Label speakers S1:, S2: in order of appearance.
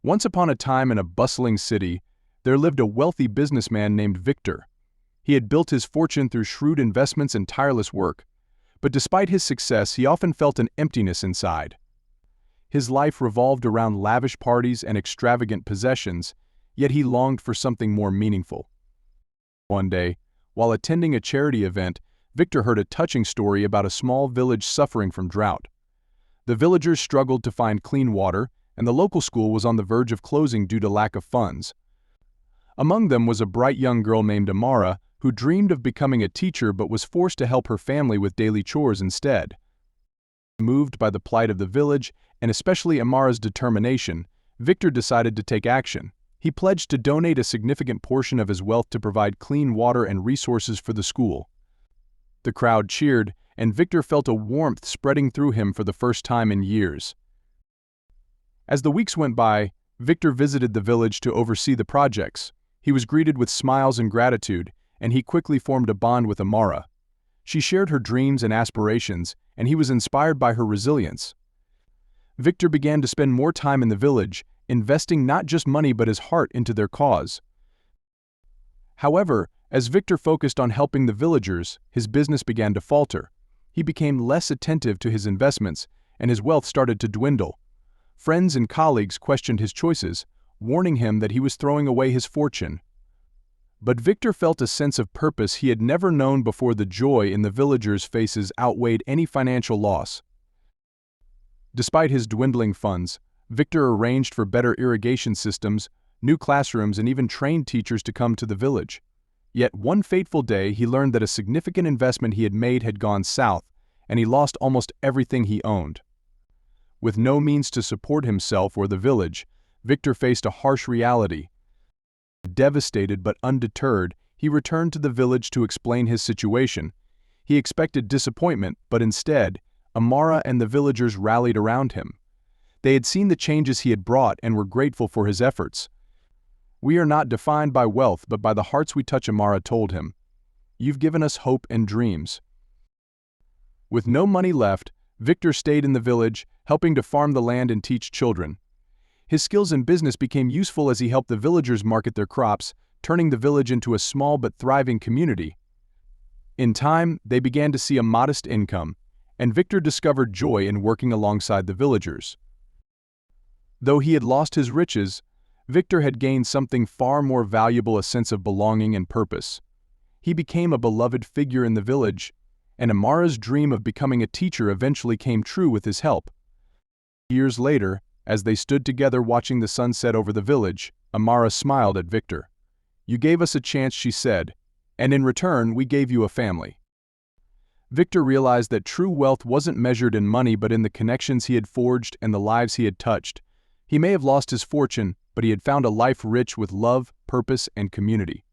S1: Once upon a time in a bustling city, there lived a wealthy businessman named Victor. He had built his fortune through shrewd investments and tireless work, but despite his success, he often felt an emptiness inside. His life revolved around lavish parties and extravagant possessions, yet he longed for something more meaningful. One day, while attending a charity event, Victor heard a touching story about a small village suffering from drought. The villagers struggled to find clean water, and the local school was on the verge of closing due to lack of funds. Among them was a bright young girl named Amara, who dreamed of becoming a teacher but was forced to help her family with daily chores instead. Moved by the plight of the village, and especially Amara's determination, Victor decided to take action. He pledged to donate a significant portion of his wealth to provide clean water and resources for the school. The crowd cheered, and Victor felt a warmth spreading through him for the first time in years. As the weeks went by, Victor visited the village to oversee the projects. He was greeted with smiles and gratitude, and he quickly formed a bond with Amara. She shared her dreams and aspirations, and he was inspired by her resilience. Victor began to spend more time in the village, investing not just money but his heart into their cause. However, as Victor focused on helping the villagers, his business began to falter. He became less attentive to his investments, and his wealth started to dwindle. Friends and colleagues questioned his choices, warning him that he was throwing away his fortune. But Victor felt a sense of purpose he had never known before. The joy in the villagers' faces outweighed any financial loss. Despite his dwindling funds, Victor arranged for better irrigation systems, new classrooms, and even trained teachers to come to the village. Yet one fateful day he learned that a significant investment he had made had gone south, and he lost almost everything he owned. With no means to support himself or the village, Victor faced a harsh reality. Devastated but undeterred, he returned to the village to explain his situation. He expected disappointment, but instead, Amara and the villagers rallied around him. They had seen the changes he had brought and were grateful for his efforts. "We are not defined by wealth, but by the hearts we touch," Amara told him. "You've given us hope and dreams." With no money left, Victor stayed in the village, helping to farm the land and teach children. His skills in business became useful as he helped the villagers market their crops, turning the village into a small but thriving community. In time, they began to see a modest income, and Victor discovered joy in working alongside the villagers. Though he had lost his riches, Victor had gained something far more valuable: a sense of belonging and purpose. He became a beloved figure in the village, and Amara's dream of becoming a teacher eventually came true with his help. Years later, as they stood together watching the sun set over the village, Amara smiled at Victor. "You gave us a chance," she said, "and in return we gave you a family." Victor realized that true wealth wasn't measured in money but in the connections he had forged and the lives he had touched. He may have lost his fortune, but he had found a life rich with love, purpose, and community.